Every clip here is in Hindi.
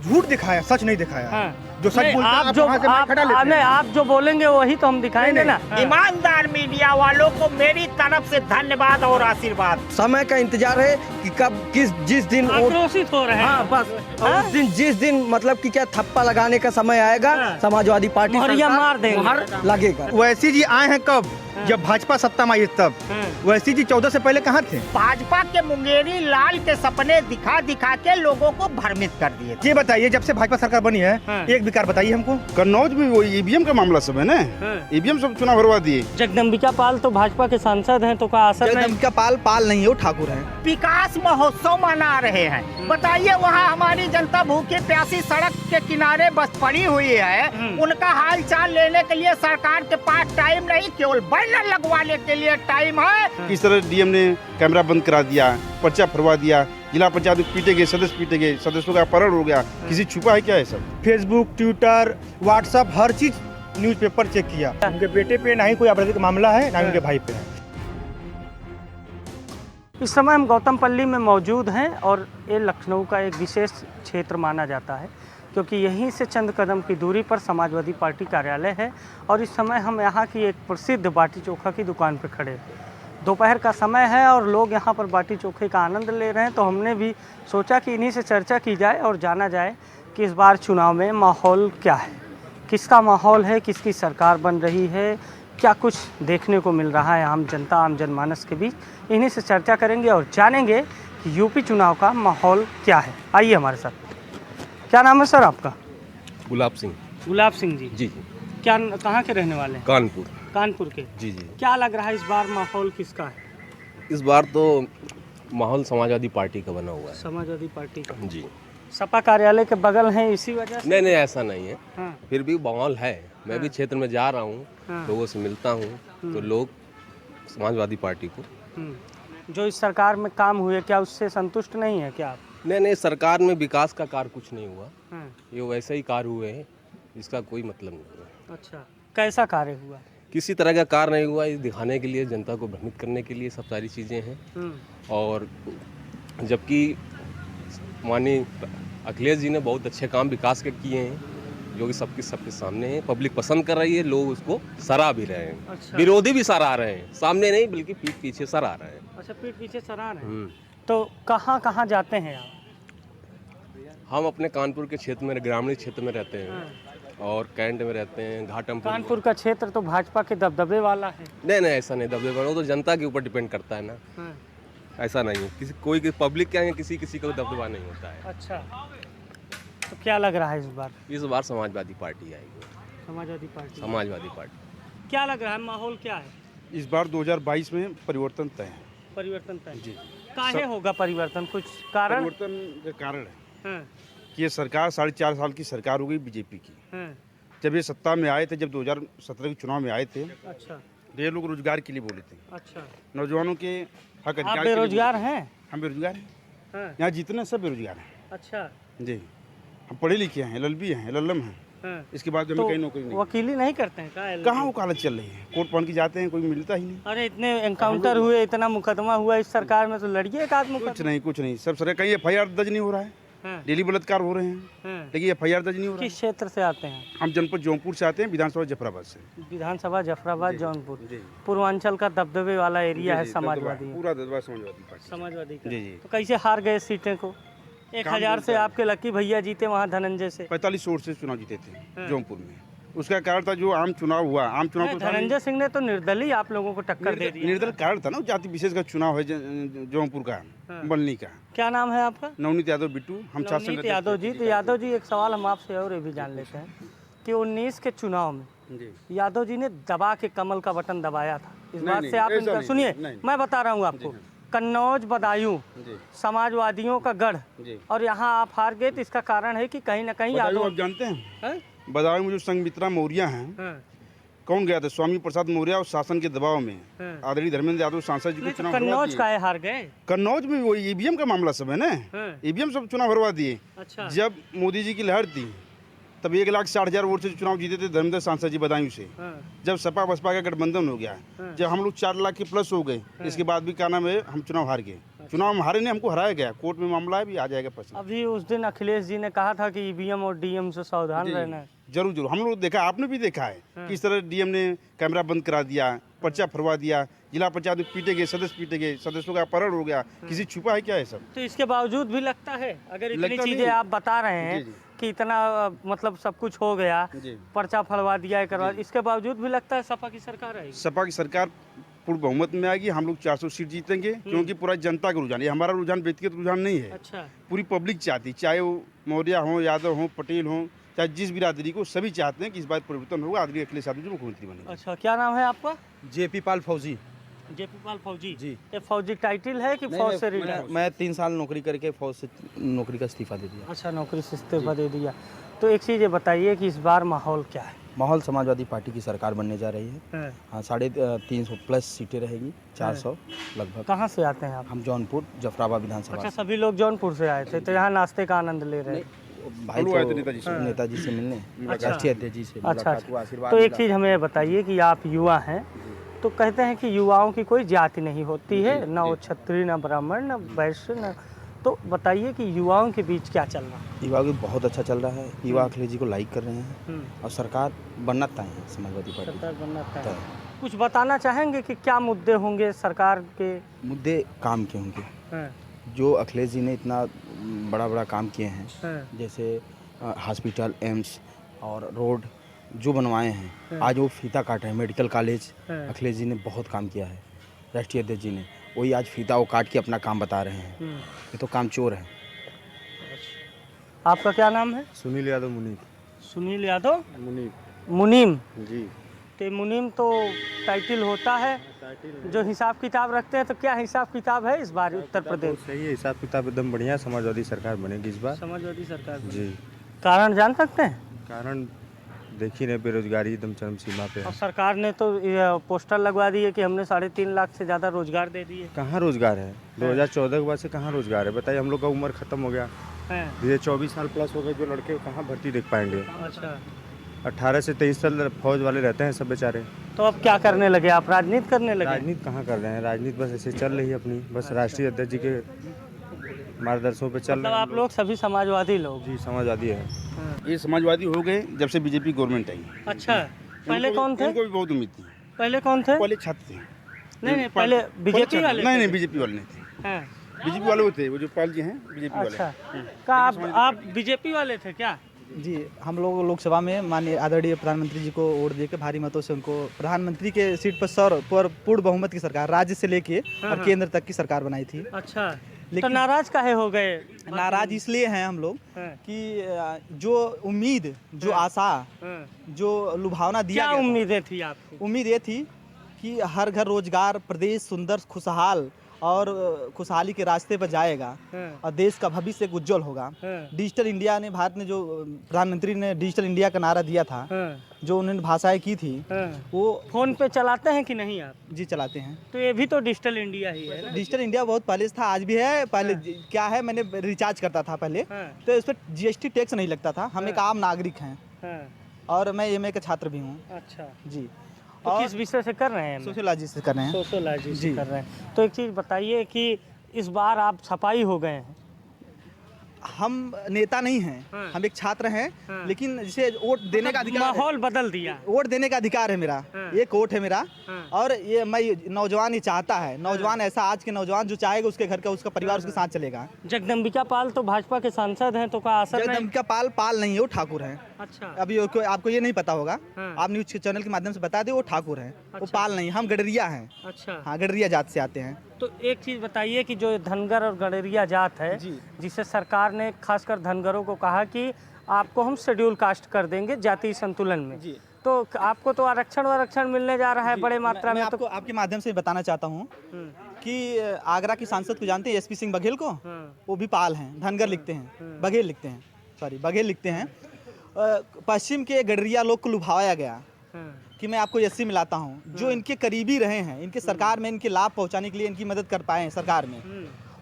झूठ दिखाया, सच नहीं दिखाया। हाँ। जो सच बोलता है आप वहाँ से माइक हटा लेते हैं। आप जो बोलेंगे वही तो हम दिखाएंगे ना। ईमानदार मीडिया वालों को मेरी तरफ से धन्यवाद और आशीर्वाद। समय का इंतजार है कि कब जिस दिन आक्रोशित हो रहे हैं। हाँ बस उस दिन जिस दिन मतलब कि क्या थप्पा लगाने का समय आएगा, समाजवादी पार्टी मुहरिया मार देंगे। मुहर लगेगा। वैसी जी आए हैं कब? जब भाजपा सत्ता में आई तब। वैसी जी 14 से पहले कहाँ थे? भाजपा के मुंगेरी लाल के सपने दिखा दिखा के लोगों को भ्रमित कर दिए। ये बताइए जब से भाजपा सरकार बनी है एक विकार बताइए हमको। कन्नौज में वो ईवीएम का मामला सब है ना, ईवीएम सब चुनाव भरवा दिए। जगदम्बिका पाल तो भाजपा के सांसद हैं, तो का असर नहीं? जगदम्बिका पाल नहीं हो, ठाकुर हैं। विकास महोत्सव मना रहे हैं। बताइए वहाँ हमारी जनता भूखी प्यासी सड़क के किनारे बस पड़ी हुई है। उनका हाल चाल लेने के लिए सरकार के पास टाइम नहीं, केवल बैनर लगवाने के लिए टाइम है। किस तरह डीएम ने कैमरा बंद करा दिया, पर्चा फरवा दिया, जिला पंचायत में पीटे गए, सदस्य पीटे गए, सदस्यों का अपहरण हो गया। किसी छुपा है क्या है सब? फेसबुक, ट्विटर, व्हाट्सएप, हर चीज न्यूज़पेपर चेक किया। उनके बेटे पे ना ही कोई आपराधिक मामला है, ना उनके भाई पे है। इस समय हम गौतमपल्ली में मौजूद हैं और ये लखनऊ का एक विशेष क्षेत्र माना जाता है, क्योंकि यहीं से चंद कदम की दूरी पर समाजवादी पार्टी कार्यालय है। और इस समय हम यहाँ की एक प्रसिद्ध बाटी चोखा की दुकान पर खड़े हैं। दोपहर का समय है और लोग यहाँ पर बाटी चोखे का आनंद ले रहे हैं, तो हमने भी सोचा कि इन्हीं से चर्चा की जाए और जाना जाए कि इस बार चुनाव में माहौल क्या है, किसका माहौल है, किसकी सरकार बन रही है, क्या कुछ देखने को मिल रहा है आम जनता, आम जनमानस के बीच। इन्हीं से चर्चा करेंगे और जानेंगे कि यूपी चुनाव का माहौल क्या है। आइए हमारे साथ। क्या नाम है सर आपका? गुलाब सिंह। गुलाब सिंह जी। जी। क्या कहाँ के रहने वाले हैं? कानपुर। कानपुर के। जी। क्या लग रहा है इस बार माहौल किसका है? इस बार तो माहौल समाजवादी पार्टी का बना हुआ है। समाजवादी पार्टी का। जी। सपा कार्यालय के बगल है, इसी वजह से? नहीं ऐसा नहीं है। हाँ। फिर भी माहौल है। मैं भी क्षेत्र में जा रहा हूँ, लोगों से मिलता हूँ, तो लोग समाजवादी पार्टी को। जो इस सरकार में काम हुए, क्या उससे संतुष्ट नहीं है क्या आप? नहीं, सरकार में विकास का कार्य कुछ नहीं हुआ। ये वैसे ही कार्य हुए हैं, इसका कोई मतलब नहीं है। अच्छा, कैसा कार्य हुआ? किसी तरह का कार्य नहीं हुआ। ये दिखाने के लिए, जनता को भ्रमित करने के लिए सब सारी चीज़ें हैं। और जबकि माननीय अखिलेश जी ने बहुत अच्छे काम विकास के किए हैं, जो कि सबके सामने हैं। पब्लिक पसंद कर रही है, लोग उसको सराह भी रहे हैं। अच्छा। विरोधी भी सराह रहे हैं, सामने नहीं बल्कि पीठ पीछे सराह रहे हैं। अच्छा, पीठ पीछे सराह रहे हैं। तो कहाँ जाते हैं आप? हम अपने कानपुर के क्षेत्र में, ग्रामीण क्षेत्र में रहते हैं और कैंट में रहते हैं, घाटमपुर। कानपुर का क्षेत्र तो भाजपा के दबदबे वाला है। नहीं ऐसा नहीं दबदबे वाला, वो तो जनता के ऊपर डिपेंड करता है ना। ऐसा नहीं है, किसी कोई पब्लिक क्या है, किसी को दबदबा नहीं होता है। अच्छा, तो क्या लग रहा है इस बार? इस बार समाजवादी पार्टी आएगी। समाजवादी पार्टी। समाजवादी पार्टी। क्या लग रहा है, माहौल क्या है इस बार 2022 में? परिवर्तन तय है। परिवर्तन तय? जी। काहे होगा परिवर्तन? कुछ कारण? परिवर्तन का कारण है हाँ। कि ये सरकार 4.5 साल की सरकार हो गई बीजेपी की। जब ये सत्ता में आए थे, जब 2017 के चुनाव में आए थे, अच्छा, ये लोग रोजगार के लिए बोले थे। अच्छा, नौजवानों के हक अधिकार। आप बेरोजगार हैं? हम बेरोजगार हैं। हाँ। यहाँ जितने सब बेरोजगार हैं। अच्छा जी। हम पढ़े लिखे हैं, LLB हैं, LLM हैं। हाँ। इसके बाद हमें कहीं नौकरी नहीं। वकीली नहीं करते हैं क्या? कहाँ वकालत चल रही है? कोर्ट पहुँच के जाते हैं, कोई मिलता ही नहीं। अरे इतने एनकाउंटर हुए, इतना मुकदमा हुआ इस सरकार में, तो लड़िए एक आध मुकदमा। कुछ नहीं। सब सर कहीं FIR दर्ज नहीं हो रहा है। डेली बलात्कार हो रहे हैं, लेकिन FIR दर्ज नहीं हो रहा है। किस क्षेत्र से आते हैं? हम जनपद जौनपुर से आते हैं, विधानसभा जफराबाद से। विधानसभा जफराबाद, जौनपुर। पूर्वांचल का दबदबे वाला एरिया है समाजवादी। पूरा दबदबा समाजवादी पार्टी। समाजवादी का। जी। तो कैसे हार गए सीटें को? 1000 से आपके लकी भैया जीते वहाँ धनंजय से। 45 वोट से चुनाव जीते थे जौनपुर में। उसका कारण था जो आम चुनाव हुआ। आम चुनाव तो धनंजय सिंह ने तो निर्दलीय आप लोगों को टक्कर दे दी। निर्दल कारण था ना, जाति विशेष का चुनाव है जौनपुर का, बल्ली का। क्या नाम है आपका? नवनीत यादव बिट्टू। हम नवनीत यादव जी। तो यादव जी, एक सवाल हम आपसे और ये भी जान लेते हैं कि 19 के चुनाव में यादव जी ने दबा के कमल का बटन दबाया था। इस बात से आप सुनिए, मैं बता रहा हूँ आपको, कन्नौज, बदायूं समाजवादियों का गढ़, और यहाँ आप हार गए, तो इसका कारण है कि कहीं ना कहीं यादव। आप जानते हैं बदायूं में जो संघमित्रा मौर्य हैं, कौन गया था? स्वामी प्रसाद मौर्य। और शासन के दबाव में आदरणीय धर्मेंद्र यादव सांसद जी को चुनाव भरवा दिए। कन्नौज का है, हार गए। कन्नौज में वो ईवीएम का मामला सब है ना, ईवीएम सब चुनाव भरवा दिए। अच्छा। जब मोदी जी की लहर थी, तब 1,60,000 वोट से चुनाव जीते थे धर्मेंद्र सांसद जी बदायूं से। जब सपा बसपा का गठबंधन हो गया, जब हम लोग 4 लाख के प्लस हो गए, इसके बाद भी क्या नाम है, हम चुनाव हार गए। चुनाव में हारे ने, हमको हराया गया, कोर्ट में मामला है, भी आ जाएगा पर्चा। अभी उस दिन अखिलेश जी ने कहा था कि ईवीएम और डीएम से सावधान रहना है। जरूर जरूर, हम लोग देखा, आपने भी देखा है किस तरह डीएम ने कैमरा बंद करा दिया, पर्चा फरवा दिया, जिला पंचायत में पीटे गए, सदस्य पीटे गए, सदस्यों का अपहरण हो गया, किसी छुपा है क्या है सब? तो इसके बावजूद भी लगता है, अगर इतनी लगता चीजें नहीं। आप बता रहे हैं जी, जी। कि इतना मतलब सब कुछ हो गया, जी। पर्चा फड़वा दिया है, करवा, इसके बावजूद भी लगता है सपा की सरकार आएगी। सपा की सरकार पूर्ण बहुमत में आएगी, हम लोग 400 सीट जीतेंगे, क्योंकि पूरा जनता का रुझान, ये हमारा रुझान व्यक्तिगत रुझान नहीं है, अच्छा, पूरी पब्लिक चाहती, चाहे वो मौर्य हो, यादव हो, पटेल हो, चाहे जिस बिरादरी को, सभी चाहते हैं कि इस बार परिवर्तन होगा, आदरणीय अखिलेश यादव जी मुख्यमंत्री बनेंगे। अच्छा, क्या नाम है आपका? जेपी पाल फौजी। जेपी पाल फौजी जी। ये फौजी टाइटल है कि फौज से रिटायर? मैं 3 साल नौकरी करके फौज से नौकरी का इस्तीफा दे दिया। अच्छा, नौकरी से इस्तीफा दे दिया। तो एक चीज़ ये बताइए कि इस बार माहौल क्या है? माहौल समाजवादी पार्टी की सरकार बनने जा रही है। हाँ, 350 प्लस सीटें रहेगी, 400 लगभग। कहाँ से आते हैं आप? हम जौनपुर जफराबाद विधानसभा अच्छा, से। सभी लोग जौनपुर से आए थे, तो यहाँ नाश्ते का आनंद ले रहे हैं। भाई हम लोग आए थे तो नेताजी से। मिलने, अच्छा। राष्ट्रीय अध्यक्ष जी से अच्छा, मुलाकात हुआ, आशीर्वाद तो एक मिला। चीज़ हमें ये बताइए कि आप युवा हैं, तो कहते हैं कि युवाओं की कोई जाति नहीं होती है, न वो क्षत्रिय, न ब्राह्मण, न वैश्य, न, तो बताइए कि युवाओं के बीच क्या चल रहा है? युवा भी बहुत अच्छा चल रहा है, युवा अखिलेश जी को लाइक कर रहे हैं और सरकार बनना तय है समाजवादी पार्टी सरकार बनना तय। है। कुछ बताना चाहेंगे कि क्या मुद्दे होंगे सरकार के? मुद्दे काम के होंगे, जो अखिलेश जी ने इतना बड़ा बड़ा काम किए हैं, जैसे हॉस्पिटल, एम्स और रोड जो बनवाए हैं, आज वो फीता काट रहे हैं। मेडिकल कॉलेज अखिलेश जी ने बहुत काम किया है, राष्ट्रीय अध्यक्ष जी ने, वही आज फीता वो काट के अपना काम बता रहे हैं। ये तो काम चोर है। आपका क्या नाम है? सुनील यादव मुनीम। सुनील यादव मुनीम मुनीम। जी। तो मुनीम तो टाइटल होता है, जो हिसाब किताब रखते हैं, तो क्या हिसाब किताब है इस बार उत्तर प्रदेश? सही है, हिसाब किताब एकदम बढ़िया, समाजवादी सरकार बनेगी इस बार। समाजवादी सरकार जी। कारण जान सकते हैं? कारण देखिए ना, बेरोजगारी एकदम चरम सीमा पे और है। सरकार ने तो ये पोस्टर लगवा दिए कि हमने 3.5 लाख से ज़्यादा रोजगार दे दिए। कहाँ रोजगार है? 2014 के बाद से कहाँ रोजगार है? बताइए, हम लोग का उम्र खत्म हो गया, धीरे 24 साल प्लस हो गए, जो लड़के कहाँ भर्ती देख पाएंगे? अच्छा, 18 से 23 साल फौज वाले रहते हैं सब बेचारे। तो अब क्या करने लगे आप? राजनीति करने लगे? राजनीति कहाँ कर रहे हैं? राजनीति बस ऐसे चल रही है अपनी, बस राष्ट्रीय अध्यक्ष जी के मार्गदर्शन पे चल मतलब रहे आप लोग सभी समाजवादी लोग? जी, समाजवादी है। ये समाजवादी हो गए जब से बीजेपी गवर्नमेंट आई। अच्छा, पहले कौन थे? इनको भी बहुत उम्मीद थी, पहले कौन थे? पहले छात्र थे। नहीं, पहले बीजेपी वाले? नहीं, बीजेपी वाले नहीं थे, हैं। बीजेपी वाले वो थे, वो जो पाल जी हैं बीजेपी वाले। अच्छा, क्या आप बीजेपी वाले थे क्या? जी, हम लोग लोकसभा में माननीय आदरणीय प्रधानमंत्री जी को वोट देकर भारी मतों से उनको प्रधानमंत्री के सीट पर पूर्ण बहुमत की सरकार, राज्य से लेके और केंद्र तक की सरकार बनाई थी। अच्छा, तो लेकिन- नाराज काहे हो गए? नाराज इसलिए हैं हम लोग हैं। कि जो उम्मीद, जो आशा, जो लुभावना दिया क्या गया था, उम्मीदें थी आपकी? उम्मीद ये थी कि हर घर रोजगार, प्रदेश सुंदर, खुशहाल और खुशहाली के रास्ते पर जाएगा और देश का भविष्य एक उज्जवल होगा। डिजिटल इंडिया ने, भारत ने जो प्रधानमंत्री ने डिजिटल इंडिया का नारा दिया था, जो उन्होंने भाषाएं की थी, वो फोन पे चलाते हैं कि नहीं आप? जी चलाते हैं। तो ये भी तो डिजिटल इंडिया ही है ना? डिजिटल इंडिया बहुत पहले से था, आज भी है। पहले क्या है, मैंने रिचार्ज करता था पहले, तो इस पर जीएसटी टैक्स नहीं लगता था। हम एक आम नागरिक हैं और मैं एमए का छात्र भी हूँ। अच्छा, जी। तो किस विषय से कर रहे हैं? सोशियोलॉजी से कर रहे हैं। सोशियोलॉजी से जी। कर रहे हैं। तो एक चीज़ बताइए कि इस बार आप छपाई हो गए हैं। हम नेता नहीं हैं, हम एक छात्र हैं, लेकिन जिसे वोट देने का अधिकार है। माहौल बदल दिया। वोट देने का अधिकार है मेरा, एक वोट है मेरा। और ये मैं नौजवान ये चाहता है, नौजवान ऐसा, आज के नौजवान जो चाहेगा उसके घर का, उसका परिवार उसके साथ चलेगा। जगदम्बिका पाल तो भाजपा के सांसद हैं, तो का असर नहीं? जगदम्बिका पाल नहीं है, वो ठाकुर है। अच्छा, अभी आपको ये नहीं पता होगा, आप न्यूज के चैनल के माध्यम से बता दे, वो ठाकुर है, वो पाल नहीं। हम गडरिया हैं। अच्छा, हाँ, गडरिया जात से आते हैं। तो एक चीज़ बताइए कि जो धनगर और गडरिया जात है, जिसे सरकार ने खासकर धनगरों को कहा कि आपको हम शेड्यूल कास्ट कर देंगे जातीय संतुलन में, तो आपको तो आरक्षण मिलने जा रहा है बड़े मात्रा में। आपको आपके माध्यम से बताना चाहता हूँ कि आगरा की सांसद को जानते हैं, एसपी सिंह बघेल को? वो भी पाल हैं, धनगर लिखते हैं, बघेल लिखते हैं, सॉरी बघेल लिखते हैं। पश्चिम के गडरिया लोग को लुभाया गया कि मैं आपको एससी मिलाता हूँ, जो इनके करीबी रहे हैं, इनके सरकार में इनके लाभ पहुँचाने के लिए इनकी मदद कर पाए हैं सरकार में,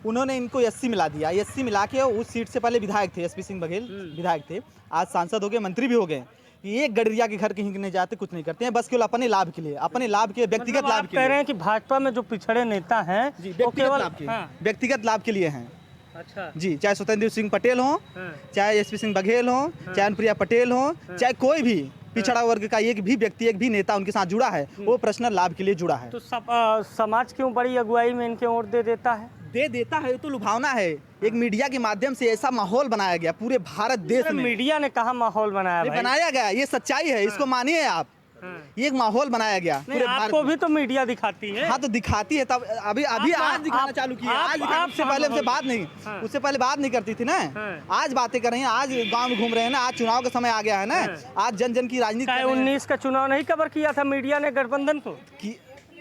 उन्होंने इनको एससी मिला दिया। एससी मिला के उस सीट से पहले विधायक थे, एसपी सिंह बघेल विधायक थे, आज सांसद हो गए, मंत्री भी हो गए। कि एक गडरिया के घर कहीं नहीं जाते, कुछ नहीं करते हैं, बस केवल अपने लाभ के लिए, अपने लाभ के व्यक्तिगत मतलब लाभ आप के कह लिए। रहे हैं कि भाजपा में जो पिछड़े नेता हैं जी, वो व्यक्तिगत केवल लाभ के, हाँ, व्यक्तिगत लाभ के लिए हैं। अच्छा जी, चाहे स्वतंत्र सिंह पटेल हो, हाँ, चाहे एसपी सिंह बघेल हो, चाहे अनुप्रिया पटेल हो, चाहे कोई भी पिछड़ा वर्ग का एक भी व्यक्ति, एक भी नेता उनके साथ जुड़ा है, वो पर्सनल लाभ के लिए जुड़ा है। तो समाज क्यों बड़ी अगुवाई में इनके वोट दे देता है? दे देता है तो लुभावना है। एक मीडिया के माध्यम से ऐसा माहौल बनाया गया पूरे भारत देश में। मीडिया ने कहा माहौल बनाया ये भाई? बनाया गया, ये सच्चाई है, इसको मानिए आप। ये एक माहौल बनाया गया नहीं, पूरे आपको भी तो मीडिया दिखाती है। हाँ तो दिखाती है, तब अभी आज दिखाना चालू किया। आज उससे पहले हमसे बात नहीं, उससे पहले बात नहीं करती थी ना। आज बातें कर रही हैं, आज गांव में घूम रहे हैं ना, आज चुनाव का समय आ गया है ना, आज जन जन की राजनीति कर रहे हैं। 19 का चुनाव नहीं कवर किया था मीडिया ने गठबंधन को?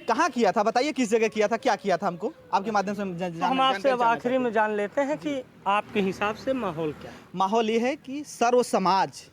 कहाँ किया था बताइए, किस जगह किया था, क्या किया था? हमको आपके माध्यम से हम आपसे अब आखिरी में जान लेते हैं कि आपके हिसाब से माहौल क्या है? माहौल ये है कि सर्व समाज,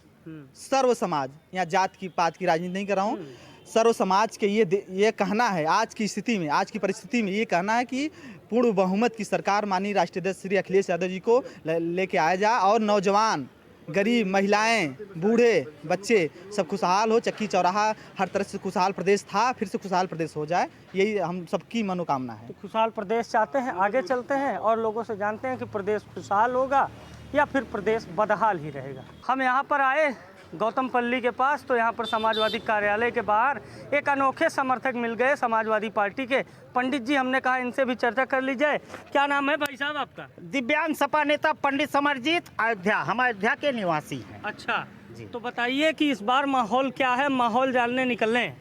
यहाँ जात की पात की राजनीति नहीं कर रहा हूँ, सर्व समाज के ये कहना है, आज की स्थिति में, आज की परिस्थिति में ये कहना है कि पूर्ण बहुमत की सरकार माननीय राष्ट्रीय अध्यक्ष श्री अखिलेश यादव जी को लेके आया जाए और नौजवान, गरीब, महिलाएं, बूढ़े, बच्चे सब खुशहाल हो। चक्की चौराहा हर तरह से खुशहाल प्रदेश था, फिर से खुशहाल प्रदेश हो जाए, यही हम सबकी मनोकामना है। तो खुशहाल प्रदेश चाहते हैं, आगे चलते हैं और लोगों से जानते हैं कि प्रदेश खुशहाल होगा या फिर प्रदेश बदहाल ही रहेगा। हम यहाँ पर आए गौतमपल्ली के पास, तो यहाँ पर समाजवादी कार्यालय के बाहर एक अनोखे समर्थक मिल गए समाजवादी पार्टी के। पंडित जी, हमने कहा इनसे भी चर्चा कर ली जाए। क्या नाम है भाई साहब आपका? दिव्यांग सपा नेता पंडित समरजीत, अयोध्या, हम अयोध्या के निवासी हैं। अच्छा जी, तो बताइए कि इस बार माहौल क्या है, माहौल जानने निकले।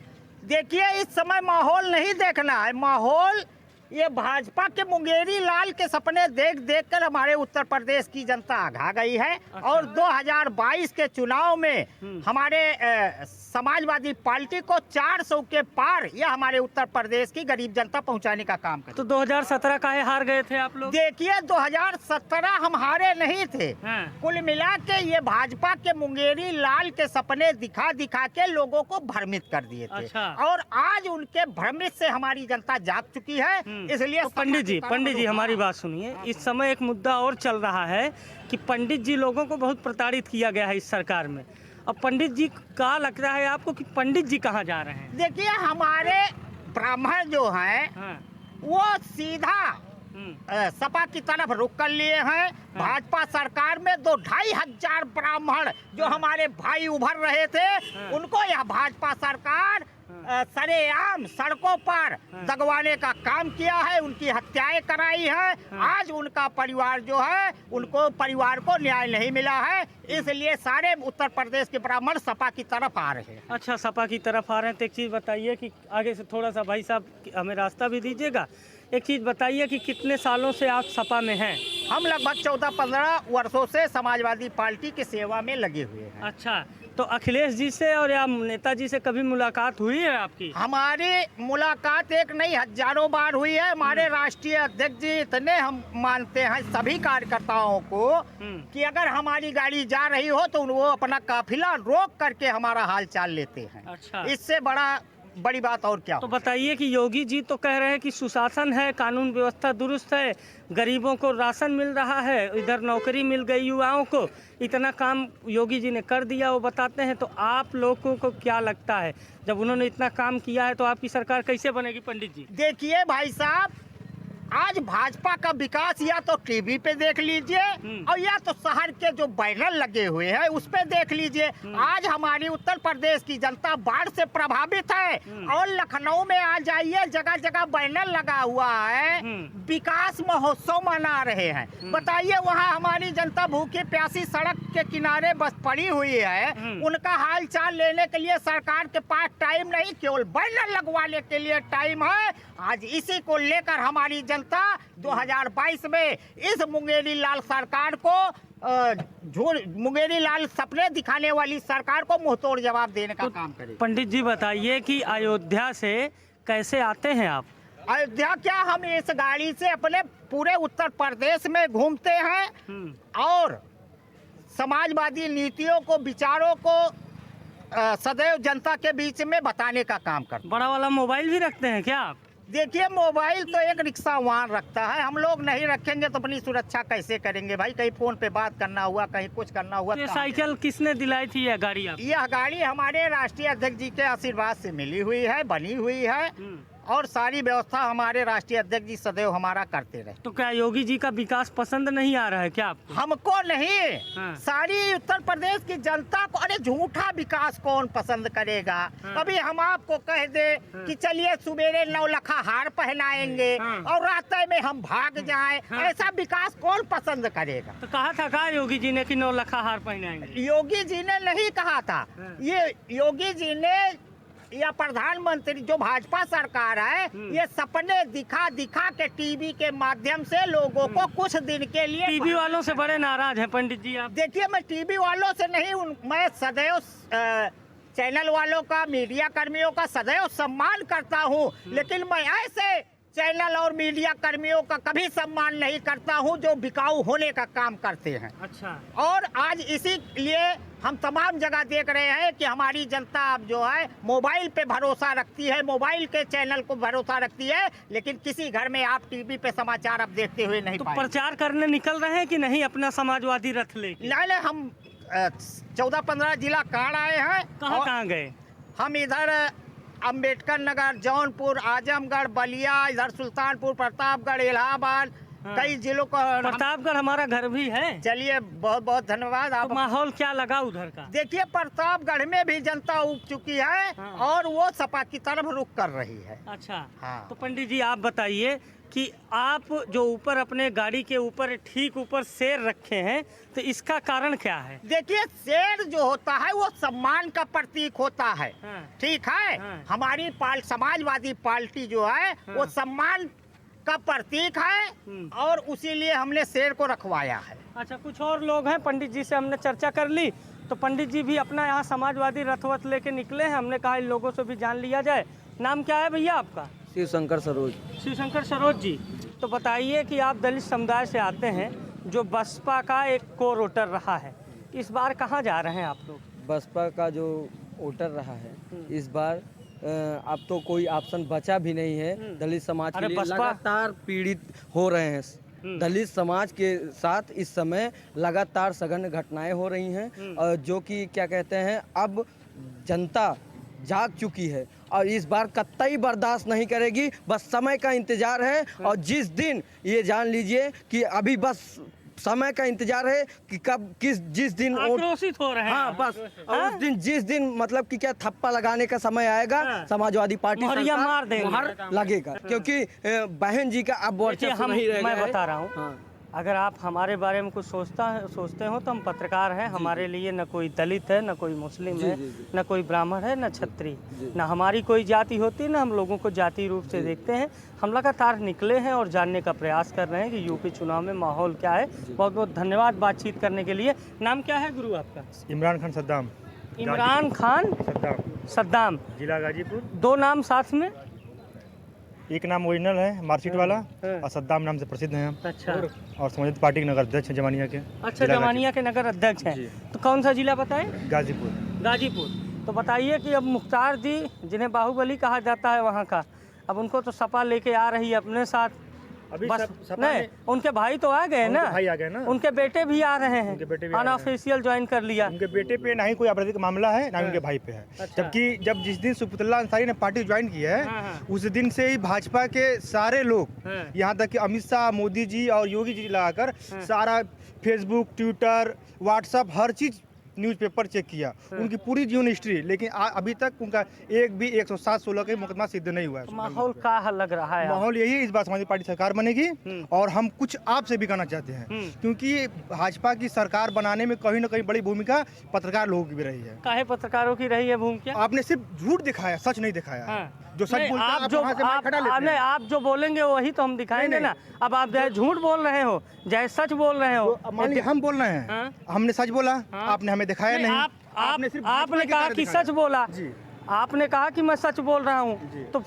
देखिए, इस समय माहौल नहीं देखना है, माहौल ये भाजपा के मुंगेरी लाल के सपने देख देख कर हमारे उत्तर प्रदेश की जनता आघा गई है। और 2022 के चुनाव में हमारे समाजवादी पार्टी को 400 के पार यह हमारे उत्तर प्रदेश की गरीब जनता पहुंचाने का काम करे। तो 2017 काहे हार गए थे आप लोग? देखिए, 2017 हम हारे नहीं थे। कुल मिला के ये भाजपा के मुंगेरी लाल के सपने दिखा दिखा के लोगों को भ्रमित कर दिए थे। अच्छा। और आज उनके भ्रमित से हमारी जनता जाग चुकी है। इसलिए तो पंडित जी हमारी बात सुनिए। इस समय एक मुद्दा और चल रहा है कि पंडित जी लोगों को बहुत प्रताड़ित किया गया है इस सरकार में। अब पंडित जी का लग रहा है आपको कि पंडित जी कहाँ जा रहे हैं? देखिए, हमारे ब्राह्मण जो हैं वो सीधा सपा की तरफ रुख कर लिए हैं। भाजपा सरकार में 2-2.5 ब्राह्मण जो हमारे भाई उभर रहे थे, उनको यह भाजपा सरकार सरेआम सड़कों पर दगवाने का काम किया है, उनकी हत्याएं कराई है। आज उनका परिवार जो है, उनको परिवार को न्याय नहीं मिला है, इसलिए सारे उत्तर प्रदेश के ब्राह्मण सपा की तरफ आ रहे हैं। अच्छा, सपा की तरफ आ रहे हैं। तो एक चीज़ बताइए कि आगे से थोड़ा सा भाई साहब हमें रास्ता भी दीजिएगा। एक चीज़ बताइए कि कितने सालों से आप सपा में हैं? हम लगभग 14-15 वर्षों से समाजवादी पार्टी की सेवा में लगे हुए हैं। अच्छा, तो अखिलेश जी से और या नेताजी से कभी मुलाकात हुई है आपकी? हमारी मुलाकात एक नहीं, हजारों बार हुई है। हमारे राष्ट्रीय अध्यक्ष जी इतने हम मानते हैं सभी कार्यकर्ताओं को कि अगर हमारी गाड़ी जा रही हो तो वो अपना काफिला रोक करके हमारा हाल चाल लेते हैं। अच्छा, इससे बड़ी बात और क्या? तो बताइए कि योगी जी तो कह रहे हैं कि सुशासन है, कानून व्यवस्था दुरुस्त है, गरीबों को राशन मिल रहा है, इधर नौकरी मिल गई युवाओं को, इतना काम योगी जी ने कर दिया, वो बताते हैं। तो आप लोगों को क्या लगता है, जब उन्होंने इतना काम किया है तो आपकी सरकार कैसे बनेगी पंडित जी? देखिए भाई साहब, आज भाजपा का विकास या तो टीवी पे देख लीजिए और या तो शहर के जो बैनर लगे हुए हैं उस पे देख लीजिए। आज हमारी उत्तर प्रदेश की जनता बाढ़ से प्रभावित है और लखनऊ में आ जाइए, जगह जगह बैनर लगा हुआ है, विकास महोत्सव मना रहे हैं। बताइए, वहाँ हमारी जनता भूखी प्यासी सड़क के किनारे बस पड़ी हुई है। उनका हाल चाल लेने के लिए सरकार के पास टाइम नहीं, केवल बैनर लगवाने के लिए टाइम है। आज इसी को लेकर हमारी जनता 2022 में इस मुंगेरी लाल सरकार को मुंगेरी लाल सपने दिखाने वाली सरकार को मुंहतोड़ जवाब देने का काम करे। पंडित जी बताइए कि अयोध्या से कैसे आते हैं आप? अयोध्या क्या, हम इस गाड़ी से अपने पूरे उत्तर प्रदेश में घूमते हैं और समाजवादी नीतियों को, विचारों को सदैव जनता के बीच में बताने का काम करते हैं। बड़ा वाला मोबाइल भी रखते हैं क्या आप? देखिए मोबाइल तो एक रिक्शा वाहन रखता है, हम लोग नहीं रखेंगे तो अपनी सुरक्षा कैसे करेंगे भाई? कहीं फोन पे बात करना हुआ, कहीं कुछ करना हुआ। ये साइकिल किसने दिलाई थी यह गाड़ी आप? यह गाड़ी हमारे राष्ट्रीय अध्यक्ष जी के आशीर्वाद से मिली हुई है, बनी हुई है, और सारी व्यवस्था हमारे राष्ट्रीय अध्यक्ष जी सदैव हमारा करते रहे। तो क्या योगी जी का विकास पसंद नहीं आ रहा है क्या आपको? हमको नहीं, हाँ। सारी उत्तर प्रदेश की जनता को। अरे झूठा विकास कौन पसंद करेगा? हाँ। अभी हम आपको कह दे कि चलिए सुबेरे 9 लखा हार पहनाएंगे हाँ। और रात में हम भाग जाएं, हाँ। ऐसा विकास कौन पसंद करेगा? तो कहा था कहा योगी जी ने कि 9 लखा हार पहनाएंगे? योगी जी ने नहीं कहा था। हाँ। ये योगी जी ने या प्रधानमंत्री जो भाजपा सरकार है, ये सपने दिखा दिखा के टीवी के माध्यम से लोगों को कुछ दिन के लिए। टीवी वालों से बड़े नाराज हैं पंडित जी आप? देखिए मैं टीवी वालों से नहीं, मैं सदैव चैनल वालों का, मीडिया कर्मियों का सदैव सम्मान करता हूँ, लेकिन मैं ऐसे चैनल और मीडिया कर्मियों का कभी सम्मान नहीं करता हूँ जो बिकाऊ होने का काम करते हैं। अच्छा। और आज इसीलिए हम तमाम जगह देख रहे हैं कि हमारी जनता अब जो है मोबाइल पे भरोसा रखती है, मोबाइल के चैनल को भरोसा रखती है, लेकिन किसी घर में आप टीवी पे समाचार अब देखते हुए नहीं तो पाएंगे। प्रचार करने निकल रहे हैं कि नहीं अपना समाजवादी रथ लेके? नहीं, हम 14-15 जिला कांड आए हैं। कहाँ और कहाँ गए? हम इधर अंबेडकर नगर, जौनपुर, आजमगढ़, बलिया, इधर सुल्तानपुर, प्रतापगढ़, इलाहाबाद, हाँ। कई जिलों को। प्रतापगढ़ हमारा घर भी है। चलिए बहुत बहुत धन्यवाद। तो आप माहौल क्या लगा उधर का? देखिए प्रतापगढ़ में भी जनता उग चुकी है, हाँ। और वो सपा की तरफ रुख कर रही है। अच्छा। हाँ। तो पंडित जी आप बताइए कि आप जो ऊपर अपने गाड़ी के ऊपर ठीक ऊपर शेर रखे हैं, तो इसका कारण क्या है? देखिए शेर जो होता है वो सम्मान का प्रतीक होता है। हाँ। ठीक है। हाँ। हमारी समाजवादी पार्टी जो है वो सम्मान का प्रतीक है, और उसीलिए हमने शेर को रखवाया है। अच्छा, कुछ और लोग हैं, पंडित जी से हमने चर्चा कर ली, तो पंडित जी भी अपना यहाँ समाजवादी रथवत लेके निकले हैं। हमने कहा इन लोगों से भी जान लिया जाए। नाम क्या है भैया आपका? शिवशंकर सरोज। शिवशंकर सरोज जी, तो बताइए कि आप दलित समुदाय से आते हैं, जो बसपा का एक कोर वोटर रहा है, इस बार कहाँ जा रहे हैं आप लोग? बसपा का जो वोटर रहा है इस बार अब तो कोई ऑप्शन बचा भी नहीं है। दलित समाज के लिए लगातार पीड़ित हो रहे हैं। दलित समाज के साथ इस समय लगातार सघन घटनाएं हो रही हैं, और जो कि क्या कहते हैं, अब जनता जाग चुकी है और इस बार कतई बर्दाश्त नहीं करेगी। बस समय का इंतजार है, और जिस दिन ये जान लीजिए कि अभी बस समय का इंतजार है कि कब जिस दिन आक्रोशित हो रहे हैं। हाँ बस, और उस दिन जिस दिन मतलब कि क्या थप्पा लगाने का समय आएगा, समाजवादी पार्टी मोहरिया मार देंगे, मोहर लगेगा, क्योंकि बहन जी का अब वर्चस्व नहीं रहेगा। मैं बता रहा हूँ, हाँ। अगर आप हमारे बारे में कुछ सोचते हो तो हम पत्रकार हैं। हमारे लिए न कोई दलित है, न कोई मुस्लिम है, न कोई ब्राह्मण है, न छत्री, न हमारी कोई जाति होती है, न हम लोगों को जाति रूप से देखते हैं। हम लगातार निकले हैं और जानने का प्रयास कर रहे हैं कि यूपी चुनाव में माहौल क्या है। बहुत बहुत धन्यवाद बातचीत करने के लिए। नाम क्या है गुरु आपका? इमरान खान सद्दाम। इमरान खान सद्दाम, जिला गाजीपुर। 2 नाम साथ में? एक नाम ओरिजिनल है मार्कशीट वाला, और सद्दाम नाम से प्रसिद्ध हैं। अच्छा। और समाजवादी पार्टी के नगर अध्यक्ष हैं जमानिया के। अच्छा, जमानिया के नगर अध्यक्ष हैं। तो कौन सा जिला बताएं? गाजीपुर। गाजीपुर। तो बताइए कि अब मुख्तार जी, जिन्हें बाहुबली कहा जाता है वहाँ का, अब उनको तो सपा लेके आ रही है अपने साथ। अभी बस सपा नहीं, उनके भाई तो आ गए ना, भाई आ गए ना, उनके बेटे भी आ रहे हैं, उनके बेटे भी आ रहे हैं। अनऑफिशियल ज्वाइन कर लिया। उनके बेटे पे ना ही कोई आपराधिक मामला है, ना उनके भाई पे है। अच्छा। जबकि जब जिस दिन सुपुतुल्ला अंसारी ने पार्टी ज्वाइन की है, उस दिन से ही भाजपा के सारे लोग, यहाँ तक कि अमित शाह, मोदी जी और योगी जी लगाकर सारा फेसबुक, ट्विटर, व्हाट्सएप, हर चीज न्यूज़पेपर चेक किया, उनकी पूरी जीवन हिस्ट्री, लेकिन अभी तक उनका एक भी 107-16 का मुकदमा सिद्ध नहीं हुआ है। माहौल क्या लग रहा है? माहौल यही है, इस बार समाजवादी पार्टी सरकार बनेगी, और हम कुछ आपसे भी कहना चाहते हैं, क्योंकि भाजपा की सरकार बनाने में कहीं ना कहीं बड़ी भूमिका पत्रकार लोगों की भी रही है। काहे पत्रकारों की रही है भूमिका? आपने सिर्फ झूठ दिखाया, सच नहीं दिखाया। जो सच बोलता है, आप जो बोलेंगे वही तो हम दिखाएंगे ना। अब आप चाहे झूठ बोल रहे हो, चाहे सच बोल रहे हो, मान लीजिए हम बोल रहे हैं, हमने सच बोला, आपने हमें दिखाया नहीं। आपने कहा कि सच बोला, आपने कहा कि मैं सच बोल रहा हूँ, तो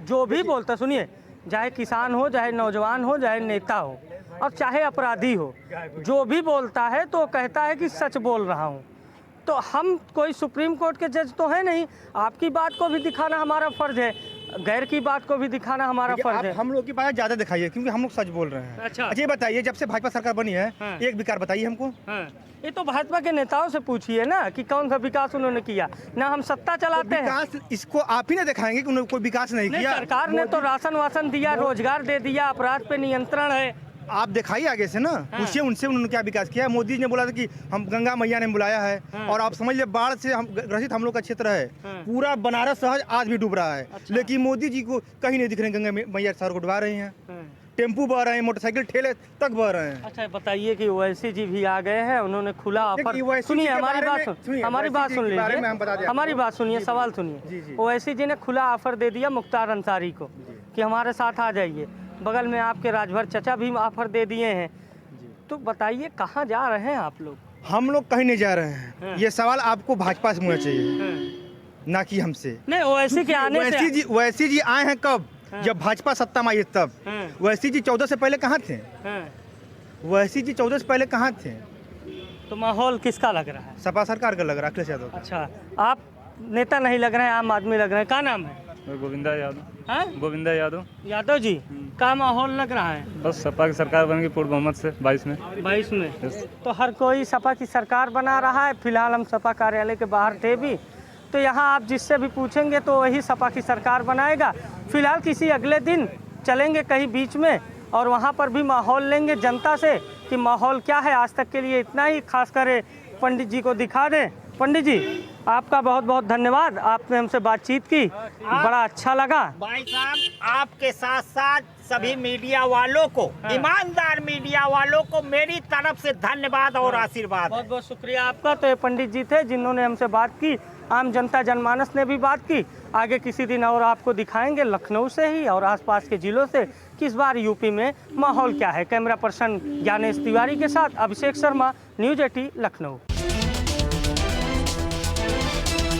जो भी बोलता, सुनिए, चाहे किसान हो, चाहे नौजवान हो, चाहे नेता हो, और चाहे अपराधी हो, जो भी बोलता है तो कहता है कि सच बोल रहा हूँ। तो हम कोई सुप्रीम कोर्ट के जज तो है नहीं, आपकी बात को भी दिखाना हमारा फर्ज है। गैर की बात को भी दिखाना हमारा देखिए, फर्ज आप है। हम लोग की बात ज़्यादा दिखाइए क्योंकि हम लोग सच बोल रहे हैं। अच्छा। ये बताइए जब से भाजपा सरकार बनी है हाँ। एक विकार बताइए हमको। हाँ। ये तो भाजपा के नेताओं से पूछिए ना कि कौन सा विकास उन्होंने किया। ना हम सत्ता चलाते हैं। विकास इसको आप ही ना दिखाएंगे कि उन्होंने कोई विकास नहीं नहीं, किया। सरकार ने तो राशन वासन दिया, रोजगार दे दिया, अपराध पे नियंत्रण है। आप दिखाइए आगे से ना, पूछिए उनसे उन्होंने क्या विकास किया है। मोदी जी ने बोला था कि हम गंगा मैया ने बुलाया है और आप समझ लिए बाढ़ से हम ग्रसित हम लोग का क्षेत्र है। पूरा बनारस शहर आज भी डूब रहा है। लेकिन मोदी जी को कहीं नहीं दिख रहे, गंगा मैया शहर को डुबा रही हैं। टेम्पू बह रहे हैं, मोटरसाइकिल ठेले तक बह रहे हैं। अच्छा बताइए कि ओवैसी जी भी आ गए हैं, उन्होंने खुला ऑफर। सुनिए हमारी बात सुनिए, हमारी बात सुन लीजिए, हमारी बात सुनिए, सवाल सुनिए। ओवैसी जी ने खुला ऑफर दे दिया मुख्तार अंसारी को कि हमारे साथ आ जाइए। बगल में आपके राजभर चचा भी ऑफर दे दिए हैं। तो बताइए कहाँ जा रहे हैं आप लोग? हम लोग कहीं नहीं जा रहे हैं। ये सवाल आपको भाजपा से होना चाहिए, ना कि हमसे। नहीं, ओवैसी के आने से ओवैसी जी आए हैं कब? जब भाजपा सत्ता में आई तब। ओवैसी जी 14 से पहले कहाँ थे? ओवैसी जी 14 से पहले कहाँ थे? तो माहौल किसका लग रहा है? सपा सरकार का लग रहा है, अखिलेश यादव। अच्छा, आप नेता नहीं लग रहे हैं, आम आदमी लग रहे हैं। क्या नाम है? गोविंदा यादव। हाँ? गोविंदा यादव। यादव जी, क्या माहौल लग रहा है? बस सपा की सरकार बन गई पूर्ण बहुमत से 22 में। 22 में तो हर कोई सपा की सरकार बना रहा है। फिलहाल हम सपा कार्यालय के बाहर थे भी, तो यहाँ आप जिससे भी पूछेंगे तो वही सपा की सरकार बनाएगा। फिलहाल किसी अगले दिन चलेंगे कहीं बीच में और वहाँ पर भी माहौल लेंगे जनता से कि माहौल क्या है। आज तक के लिए इतना ही, खास कर पंडित जी को दिखा दें। पंडित जी आपका बहुत बहुत धन्यवाद, आपने हमसे बातचीत की, बड़ा अच्छा लगा। भाई साहब आपके साथ साथ सभी मीडिया वालों को, ईमानदार मीडिया वालों को मेरी तरफ से धन्यवाद और आशीर्वाद। बहुत बहुत शुक्रिया आपका। तो ये पंडित जी थे जिन्होंने हमसे बात की, आम जनता जनमानस ने भी बात की। आगे किसी दिन और आपको दिखाएंगे लखनऊ से ही और आसपास के जिलों से कि इस बार यूपी में माहौल क्या है। कैमरा पर्सन ज्ञानेश तिवारी के साथ अभिषेक शर्मा, न्यूज़ 18 लखनऊ।